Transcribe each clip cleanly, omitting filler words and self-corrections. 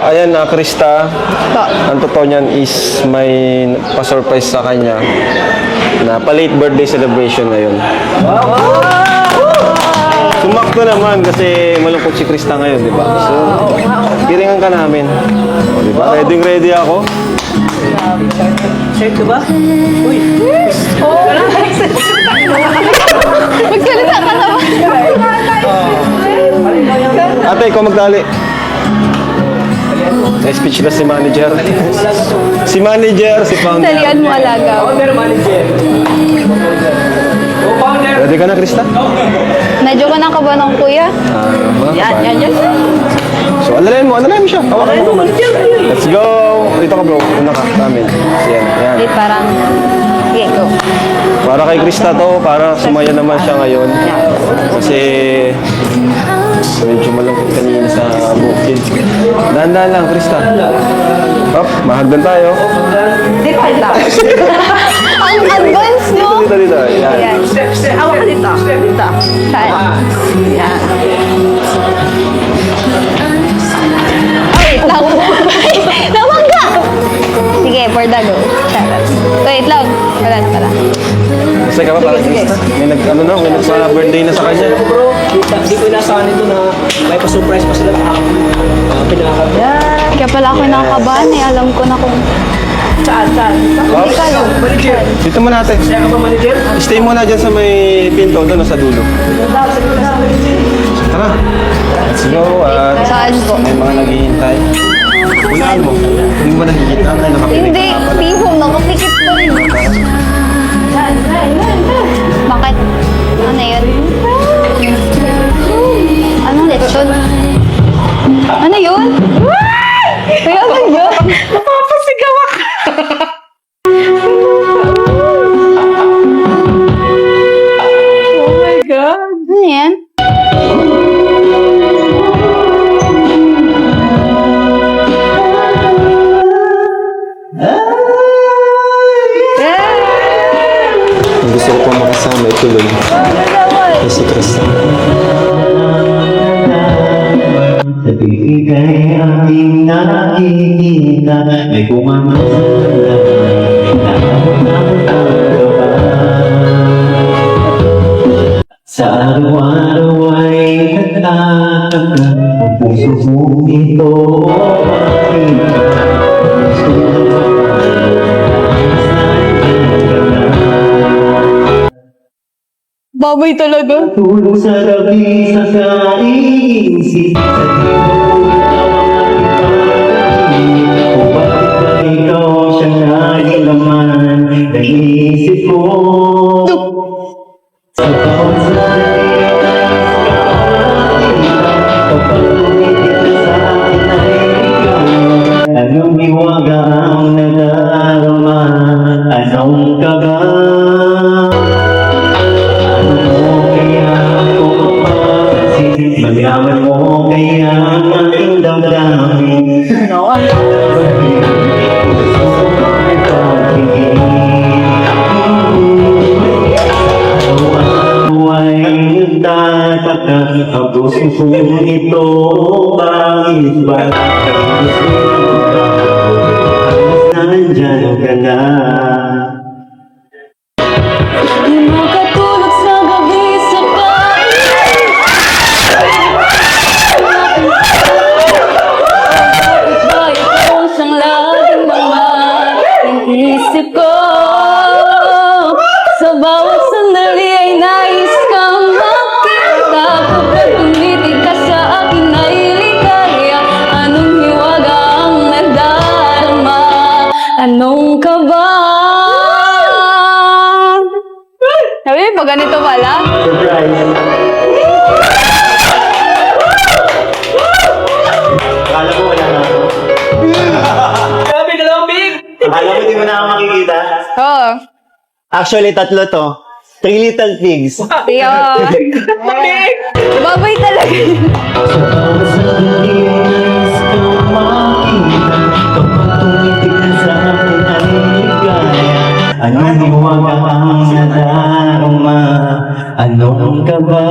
Ayan na, Krista. Ang totoo niyan is may pa-surprise sa kanya na pa-late birthday celebration na yun. Sumakto naman kasi malungkot si Krista ngayon, di ba? So, piringan ka namin. O, di ba? Ready ako. Shirt ko ba? Uy! Magsalita ka naman. Ate, ikaw magdali. Speechless si manager. Si manager, si founder. Salian mo alaga. Founder manager. Co-founder. Ready ka na, Krista? Medyo ka nang kabanang kuya. Yan. So, alalayan mo siya. Hawakan mo naman. Let's go! Dito ka, bro. Una ka, namin. Yan. Wait, parang... Sige, go. Para kay Krista to, para sumaya naman siya ngayon. Kasi medyo malungkot kanina sa bukid. Dahan-dahan lang, Krista. Hop, mahagdan tayo. Dito. Ang advance, no? Dito. Yan. Yan. Awa ka dito. Dito. Saan? Yan. Wait lang. Namangga! Sige, for the go. Wait lang. Wala. Kasi ka ba para kay Krista? May nagpa-birthday na sa kanya. Bro, di ko inasahan ito na may pa-surprise pa sila pinaka. Kaya pala ako nakakabahan eh. Alam ko na kung... Saan? Hindi ka lang. Manager. Dito mo natin. Saya ka ba manager? Stay muna dyan sa may pinto, doon sa dulo. Tara. Let's go. At Saan po? may mga naghihintay. Unahan mo. Hindi mo nakikita. Ay, nakapinig Hindi. ka pa. Piho. Nakapikit pa rin. Bakit? Ano yun? Anong lechon? Ano yun? Kaya ano yun? Napapasigaw ako. Oh my God. Ano yan? Gusto ko pang makasama ituloy. Si Krista. Ibigay aking nakikita, may kumama sa sa araw-araw ay nagtataka, ang puso mong ito aking Baboy talaga. tulog sa gabi sa kaiisip sa kung bakit ba ikaw siyang nailaman ng isip ko sa bawat sandali kapag tumitig ka sa akin ay ikaw anong hiwaga ang nadarama anong kaba Magyaman mo kaya ang aking damdamin Buhay nagtataka ang puso kong ito bakit ba nandyan ka na Di makatulog sa gabi sa isip ko sa bawat sandali ay nais kang makita kapag tumitig ka sa akin ay ligaya anong hiwaga ang nadarama anong kaba sabi pag ganito pala Akala ko wala na ako. Grabe, dalawang big! Akala mo di mo na ako makikita? oh Actually, tatlo to. 3 little pigs. yeah. Baboy talaga Anong hiwaga ang nadarama? Anong kaba?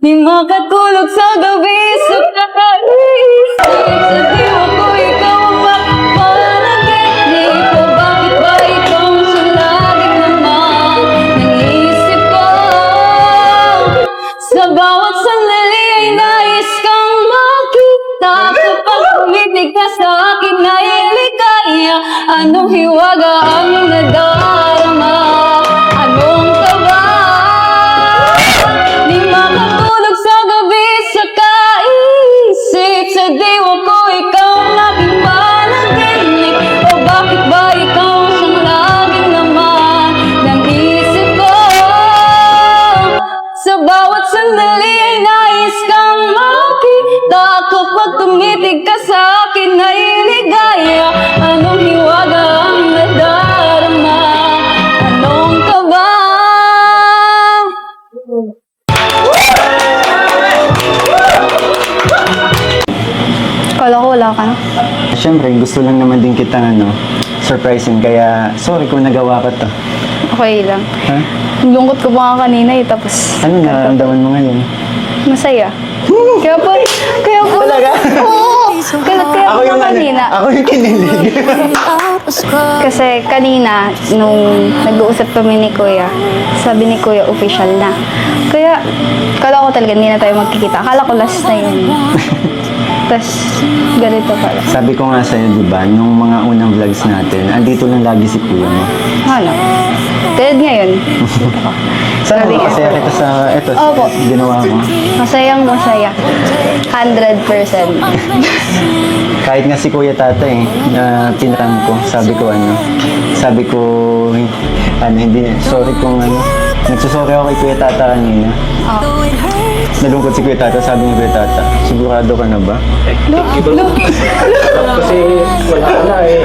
Di makatulog sa gabi sa kakaisip sa akin ay ligaya. Anong hiwaga ang nadarama? Anong kaba? Di makatulog sa gabi sa kaisip. Sa diwa ko ikaw ang aking panaginip. O bakit ba ikaw siyang laging naman ng isip ko? Sa bawat sandali ay nais kang makita. Kapag tumitig ka sa akin ay ligaya. Anong hiwaga ang nadarama? Anong kaba? Kala ko wala ka na. Siyempre, gusto lang naman din kitang surprising. Kaya, sorry kung nagawa ko to. Okay lang. Ha? Lungkot ko pa nga kanina eh, tapos Ano nararamdaman mo ngayon? masaya. Kaya po, Talaga? Oo! Kaya Ako po yung kanina. Ako yung kinilig. Kasi kanina, nung nag-uusap kami ni Kuya, sabi ni Kuya, official na. Kaya, kala ko talaga hindi na tayo magkikita. Akala ko last na yun. Tapos, ganito pala. Sabi ko nga sa'yo, di ba, nung mga unang vlogs natin, andito lang lagi si kuya mo. Ano? Tulad ngayon. Sana Sabi nga. makasaya kita sa ito, Opo. ginawa mo. Masayang masaya. 100%. Kahit nga si Kuya Tata na tinram ko, sabi ko hindi, sorry kung nagsusorry ako kay Kuya Tata kanina. Oh. Nalungkot si Kuya Tata, sabi ni Kuya Tata, sigurado ka na ba? Kasi wala ka na eh.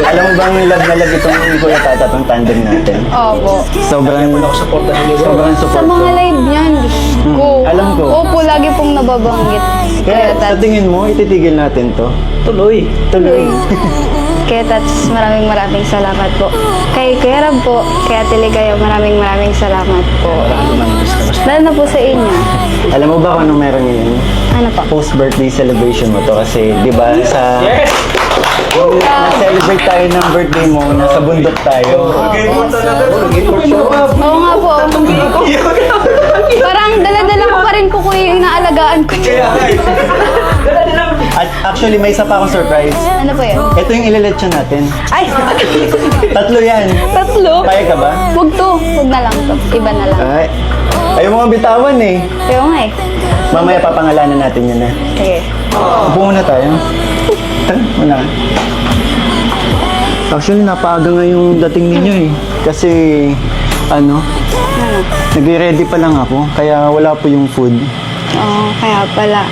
Alam mo bang love na love itong Kuya Tata, itong tandem natin? Opo. Sobrang Supportan niyo. sobrang Sa support mga ko. live niyan, ko. alam ko. Opo, lagi pong nababanggit. Kaya sa tingin mo, ititigil natin to? Tuloy. Tuloy. Kaya Tats, maraming salamat po. Kay Kuya Rab po, kaya Tiligaya, maraming salamat po. Lalo na po sa inyo. Alam mo ba kung anong meron ngayon? Ano pa? Post-birthday celebration mo to kasi, di ba, sa... Yung na-celebrate tayo ng birthday mo, nasa bundok tayo. Oo nga po. Parang dala-dala ko pa rin po Kuya yung inaalagaan ko. At actually, may isa pa akong surprise. Ano po yun? Ito yung ileletsyon natin. Ay! 3 yan. 3? Payag ka ba? Huwag to. Huwag na lang to. Iba na lang. Ay. Ayaw mo nga bitawan eh. Kaya nga eh. Mamaya papangalanan natin yun na. Sige. Upo muna tayo. Tara, muna ka. Actually, napaaga nga yung dating ninyo eh. Kasi, nagre-ready pa lang ako. Kaya wala po yung food. Oo, kaya pala.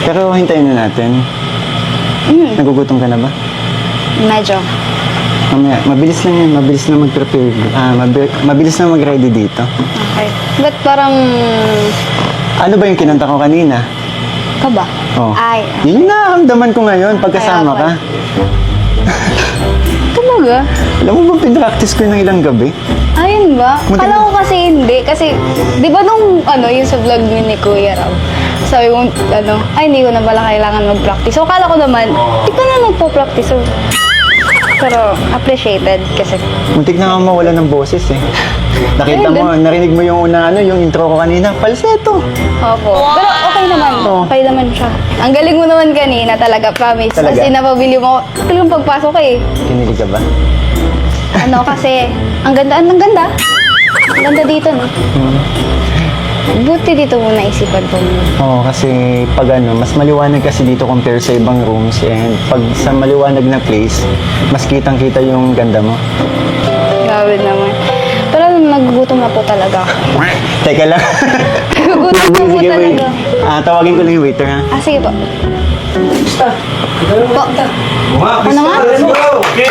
Pero hintayin na natin. Nagugutom ka na ba? Medyo. Mamaya, mabilis lang yan. Mabilis lang mag-prepare. Mabilis lang mag-ready dito. Okay. Ba't parang... Ano ba yung kinanta ko kanina? Ka ba? Oh. Ay. Yun yung nakaramdaman ko ngayon pagkasama ka. Kaya Talaga? Alam mo bang pinractice ko ng ilang gabi? Ayun ba? Muntik Kala na- ko kasi hindi. Kasi, di ba nung, yung sa vlog ni Kuya Rab, sabi mo, hindi ko na pala kailangan mag-practice. So, kala ko naman, ikaw na magpo-practice. So, pero, appreciated kasi. Muntik na nga mawala ng boses eh. Nakita mo, narinig mo yung yung intro ko kanina, falsetto. Opo. Pero okay naman. Oo. Okay naman siya. Ang galing mo naman kanina talaga, promise. Talaga? Kasi napabili mo, talagang pagpasok ka eh. Kinilig ka ba? Kasi, ang ganda. Ang ganda dito, no? Buti dito mo naisipan ko mo. Oo, kasi pag mas maliwanag kasi dito compare sa ibang rooms and pag sa maliwanag na place, mas kitang-kita yung ganda mo. Grabe naman. Pero nagugutom na po talaga ako. Teka lang. Nagugutom na po Sige, wait. talaga. Tawagin ko lang yung waiter ha. Sige po. Po. Ano nga? Let's go! Okay.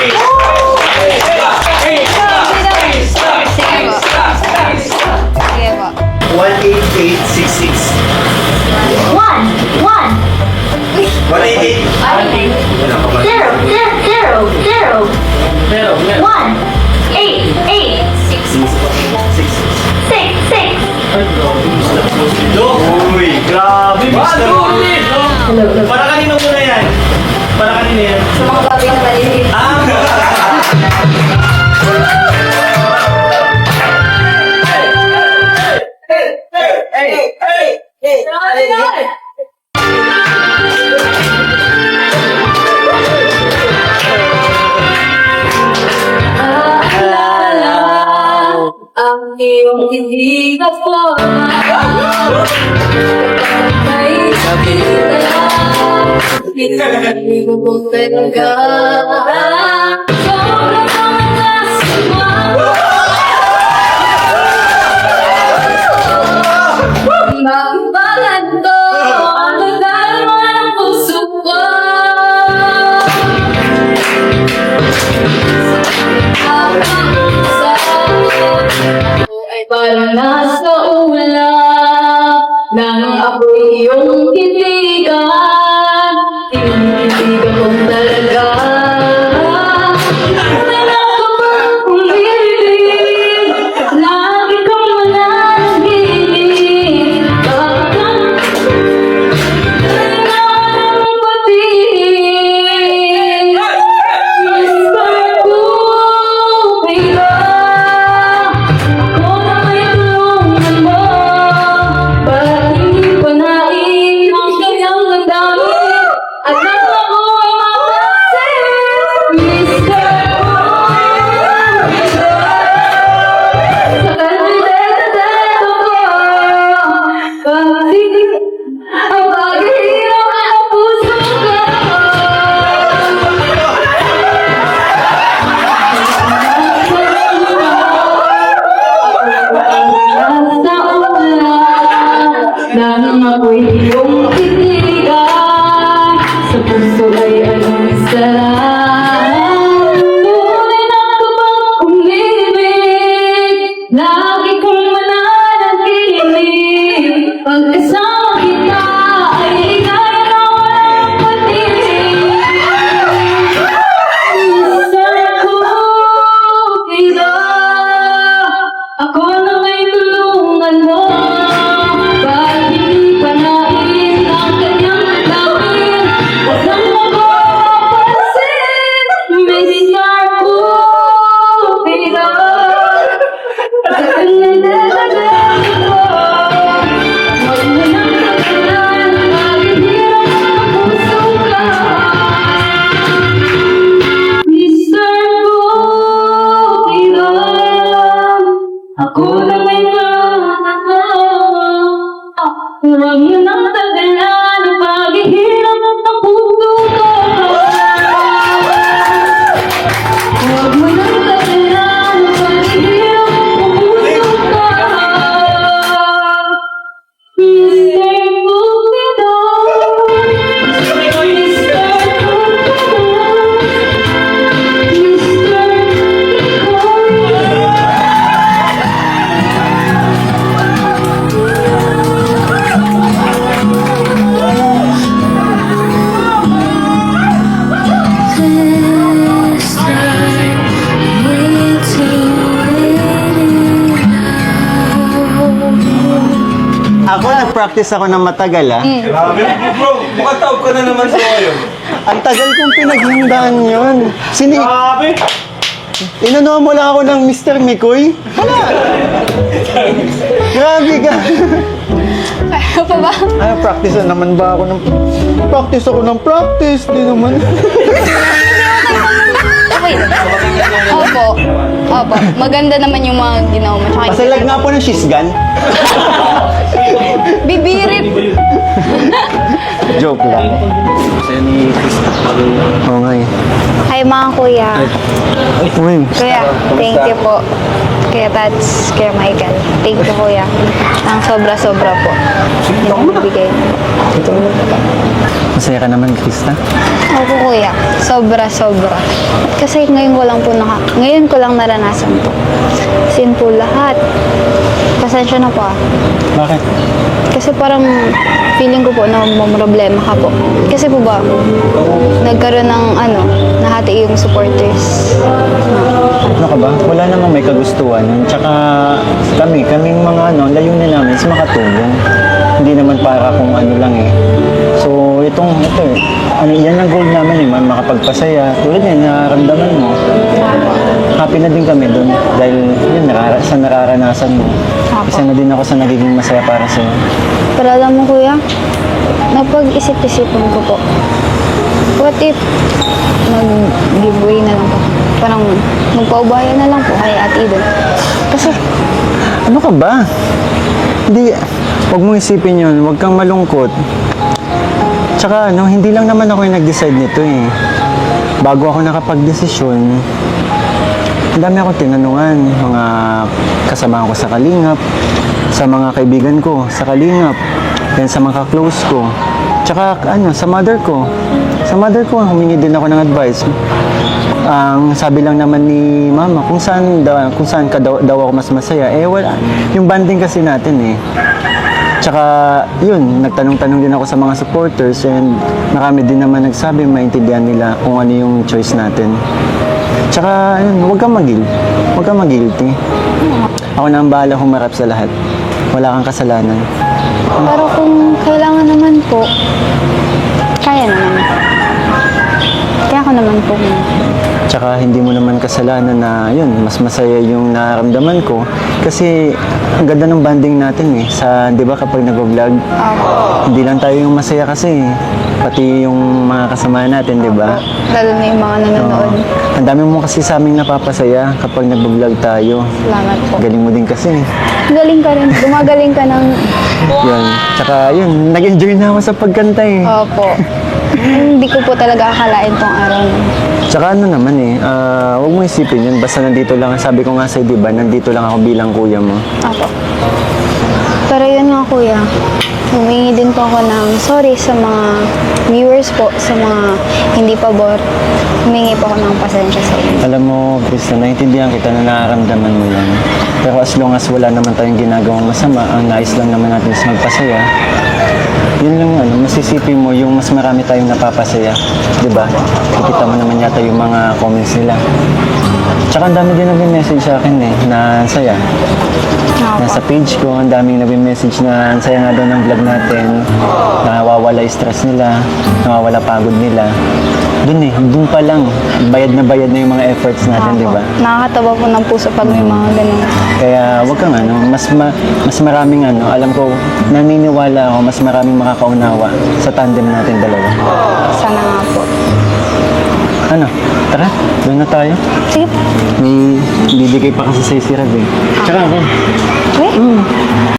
Sige po. Sige po. 18866. Uy, grabe. Para kanino muna yan? Para kanino yan? Sa mga babi na maliliit. Hey! iyong hindi ka pa. May nakita, hindi ko po talaga. Sobrang naman nasama. Bakit ba ganito? Ang nagdalawa ng puso ko. Ako ay parang nasa ulap nang ako'y iyong titigan. Tinitigan ko talaga. May nakapang umilig, lagi kang mananaginip. Bakit kailangan ng patingin? Whisper ko, pero ako na may tulungan mo. Ba't hindi ko nais ang kanyang damdamin? At nang ako ay mapansin, Mr. Sa kanilete ko, bakit ang paghihirap ang puso ko? Nasa ulan, nang ako'y iyong titigan, sa puso ay anong sarap. Tunay na ka bang umibig, lagi kong mananaginip. Pagkasama kita ay ligaya na walang patingin. Minsan ko, pero ako na may tulungan mo. Bakit hindi pa nais ang kanyang damdamin? Huwag nang mapapansin, Mr. Cupido. Sa kanyang dadagdagan ko, huwag mo nang tatanan, paghihirap ang puso ko. Mr. Cupido, ako na may tulungan mo. Huwag mo nang tagalan ang paghihirap ng puso ko. Huwag mo nang tagalan ang paghihirap ng puso ko. Mr. Cupido, Mr. Cupido, Ako, nag-practice ako ng matagal, ah. Grabe, bro. Mukhang taob ka na naman sa ngayon. Ang tagal kong pinaghindaan yun. Inano mo lang ako ng Mr. Mikoy? Wala. Grabe ka. Kaya pa ba? Ay, practice na naman ba ako ng... Practice ako ng practice. Di naman. Okay. Opo. Opo. Maganda naman yung mga ginawa mo. Tsaka Pasalag nga po ng shisgan. bibirit. Joke lang. Kasi ni Krista. Oo nga eh. Hi mga kuya. Uy, Kuya, thank you po. Kuya Tats, Kuya Michael. Thank you kuya. Ang sobra-sobra po. Yung bigay mo. masaya ka naman, Krista. Opo kuya, sobra-sobra. Kasi ngayon ko lang naranasan to. Sin po lahat. Pasensya na po ah. Bakit? Kasi parang feeling ko po na problema ka po. Kasi po ba, nagkaroon ng nahati yung supporters. Ano ka ba? Wala namang may kagustuhan. Tsaka kaming mga layunin namin is makatulong. Hindi naman para kung ano lang eh. So, ito yan ang goal namin eh, makapagpasaya. Tulad yan, nararamdaman mo. Happy na din kami doon dahil yun, sa nararanasan mo. Isa na din ako sa nagiging masaya para sa'yo. Pero alam mo kuya, napag-isip-isipan ko po. What if mag-giveaway na lang po? parang magpaubaya na lang po kay Ate Eden. Kasi, Ano ka ba? Hindi, huwag mong isipin yun. Huwag kang malungkot. Tsaka ano, hindi lang naman ako yung nag-decide nito eh. Bago ako nakapag-desisyon, ang dami akong tinanungan. Mga kasama ko sa Kalingap, sa mga kaibigan ko sa Kalingap, yan sa mga close ko. Tsaka ano, sa mother ko. Sa mother ko, humingi din ako ng advice. Ang sabi lang naman ni mama, kung saan ka daw ako mas masaya. Eh wala, yung banding kasi natin eh. Tsaka yun, nagtanong-tanong din ako sa mga supporters and marami din naman nagsabi, maintindihan nila kung ano yung choice natin. Tsaka yun, huwag kang mag-guilty. Ako na ang bahala humarap sa lahat. Wala kang kasalanan. pero kung kailangan naman po, kaya naman. Kaya ako naman po. Tsaka hindi mo naman kasalanan na yun, mas masaya yung nararamdaman ko kasi ang ganda ng banding natin eh sa 'di ba kapag nagvo-vlog. Hindi lang tayo yung masaya kasi pati yung mga kasama natin, 'di ba? Lalo na yung mga nanonood. Ang dami mo kasi sa aming napapasaya kapag nagvo-vlog tayo. Salamat po. Galing mo din kasi. Galing ka rin. Gumagaling ka ng... Yun. Tsaka yun, nag-enjoy na ako sa pagkanta eh. Opo. Hindi ko po talaga akalain tong araw na. Tsaka ano naman eh, huwag mo isipin yun. Basta nandito lang, sabi ko nga sa'yo, di ba, nandito lang ako bilang kuya mo. Opo. Pero yun nga kuya, humingi din po ako ng sorry sa mga viewers po, sa mga hindi pabor. Humingi po ako ng pasensya sa inyo. Alam mo, Krista, naiintindihan kita na nararamdaman mo yan. Pero as long as wala naman tayong ginagawang masama, ang nais lang naman natin is magpasaya. Yun lang ano, masisipin mo yung mas marami tayong napapasaya. Diba? Kikita mo naman yata yung mga comments nila. Tsaka ang dami din nag-message sa akin eh, na ang saya. Nasa page ko, ang daming nag-message na ang saya nga daw ng vlog natin, nawawala yung stress nila, nawawala pagod nila. Dun pa lang, bayad na yung mga efforts natin, di ba? Nakakatawa po ng puso pag may mga ganun. Kaya wag kang ano, mas maraming ano, alam ko, naniniwala ako, mas maraming makakaunawa sa tandem natin dalawa. Sana nga po. Ano, tara, doon na tayo. Sige po. May bibigay pa kasi sa'yo si Rab eh. Tsaka ako. Wait.